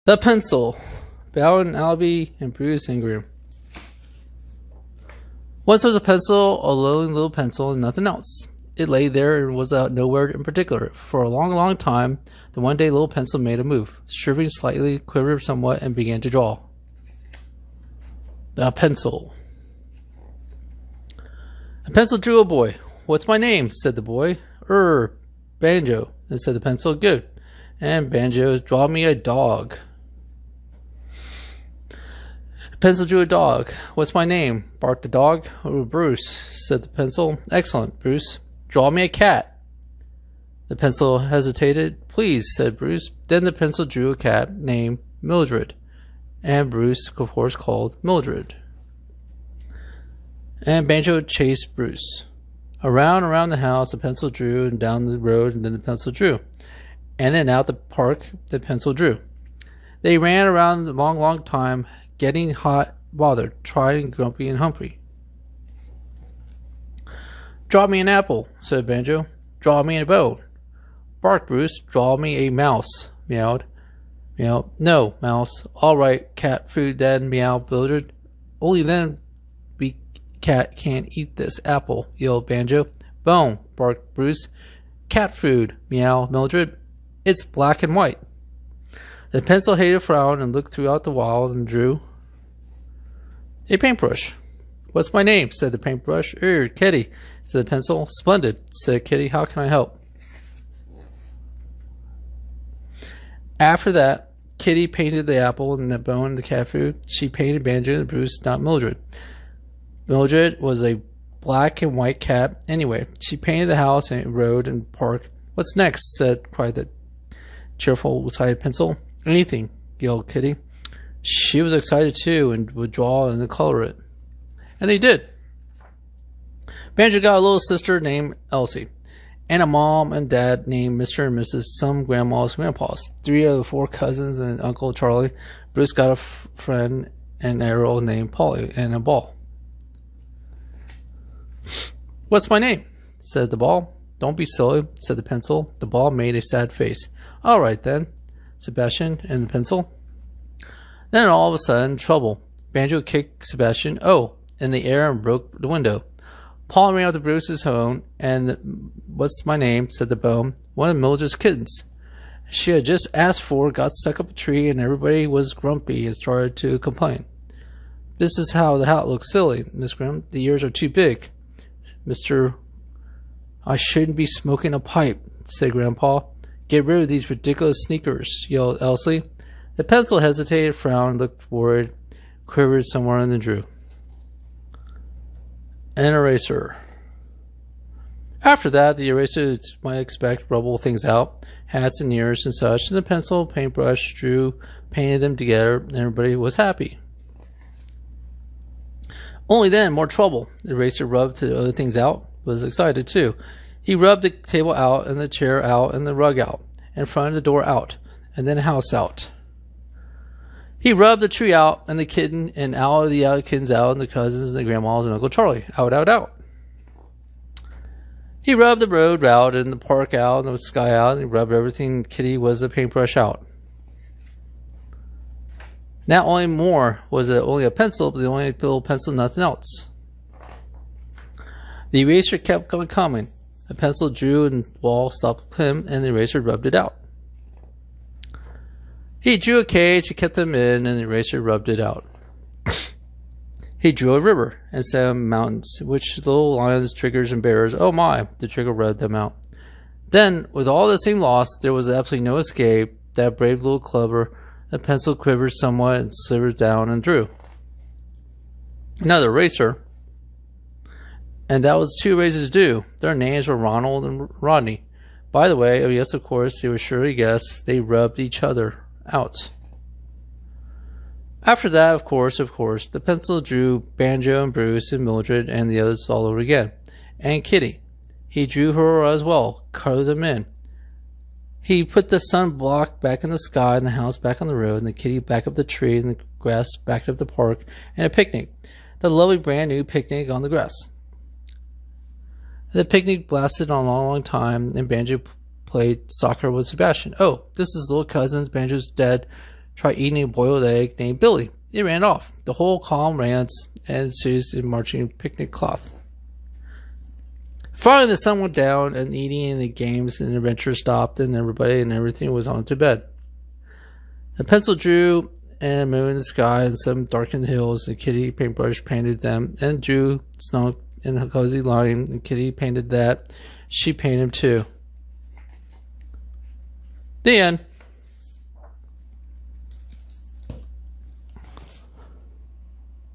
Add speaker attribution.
Speaker 1: The Pencil, by Allan, Alberto, and Bruce Ingman. Once there was a pencil, a lonely little pencil, and nothing else. It lay there and was out nowhere in particular. For a long, long time, the one day little pencil made a move, shivering slightly, quivered somewhat, and began to draw. The Pencil. A pencil drew a boy. "What's my name?" said the boy. Banjo," and said the pencil. "Good. And Banjo, draw me a dog." The pencil drew a dog. "What's my name?" barked the dog. "Bruce," said the pencil. "Excellent, Bruce. Draw me a cat." The pencil hesitated. "Please," said Bruce. Then the pencil drew a cat named Mildred, and Bruce, of course, called Mildred. And Banjo chased Bruce. Around the house, the pencil drew, and down the road, and then the pencil drew. In and out the park, the pencil drew. They ran around a long, long time, getting hot, bothered, trying, grumpy, and humpy. "Draw me an apple," said Banjo. "Draw me a bone." "Bark, Bruce. Draw me a mouse," meowed. Meow. "No, mouse. All right, cat food then," meowed Mildred. "Only then we cat can't eat this apple," yelled Banjo. "Bone," barked Bruce. "Cat food," meowed Mildred. "It's black and white." The pencil hated a frown and looked throughout the wall and drew a paintbrush. "What's my name?" said the paintbrush. "Kitty," said the pencil. "Splendid," said Kitty. "How can I help?" After that, Kitty painted the apple and the bone and the cat food. She painted Banjo and Bruce, not Mildred. Mildred was a black and white cat anyway. She painted the house and road and park. "What's next?" cried the cheerful sided pencil. "Anything," yelled Kitty. She was excited too and would draw and color it. And they did. Banjo got a little sister named Elsie, and a mom and dad named Mr. and Mrs. Some grandmas, grandpas, 3 of the 4 cousins, and Uncle Charlie. Bruce got a friend and Errol named Polly, and a ball. "What's my name?" said the ball. "Don't be silly," said the pencil. The ball made a sad face. "All right then," Sebastian and the pencil. Then all of a sudden, trouble. Banjo kicked Sebastian in the air and broke the window. Paul ran up to Bruce's home, and "What's my name?" said the bone. "One of Mildred's kittens she had just asked for got stuck up a tree, and everybody was grumpy and started to complain. This is how the hat looks silly, Miss Grimm. The ears are too big. Mr. I shouldn't be smoking a pipe," said Grandpa. "Get rid of these ridiculous sneakers," yelled Elsie. The pencil hesitated, frowned, looked worried, quivered somewhere, and then drew an eraser. After that, the eraser might expect rubble things out, hats and ears and such, and the pencil, paintbrush, drew, painted them together, and everybody was happy. Only then, more trouble. The eraser rubbed the other things out, was excited too. He rubbed the table out, and the chair out, and the rug out, and front of the door out, and then the house out. He rubbed the tree out, and the kitten, and all of the other kittens out, and the cousins, and the grandmas, and Uncle Charlie. Out, out, out. He rubbed the road out, and the park out, and the sky out, and he rubbed everything. Kitty was the paintbrush out. Not only more was it only a pencil, but the only little pencil, nothing else. The eraser kept on coming. The pencil drew, and the wall stopped him, and the eraser rubbed it out. He drew a cage, he kept them in, and the eraser rubbed it out. He drew a river and some mountains, which little lions, triggers, and bears. Oh my, the trigger rubbed them out. Then, with all this seemed lost, there was absolutely no escape. That brave little clever, the pencil quivered somewhat and slivered down and drew another eraser. And that was 2 erasers due. Their names were Ronald and Rodney. By the way, yes, of course, they were sure to guess they rubbed each other out. After that, of course, the pencil drew Banjo and Bruce and Mildred and the others all over again. And Kitty. He drew her as well, colored them in. He put the sun block back in the sky and the house back on the road and the kitty back up the tree and the grass back up the park and a picnic. The lovely brand new picnic on the grass. The picnic lasted on a long, long time, and Banjo played soccer with Sebastian. "Oh, this is little cousins. Banjo's dead. tried eating a boiled egg named Billy. It ran off. The whole calm rants and ensues in marching picnic cloth. Finally, the sun went down, and eating and the games and adventure stopped, and everything was on to bed. A pencil drew and a moon in the sky and some darkened hills, and Kitty paintbrush painted them, and drew snug in a cozy line, and Kitty painted that. She painted him too. The end.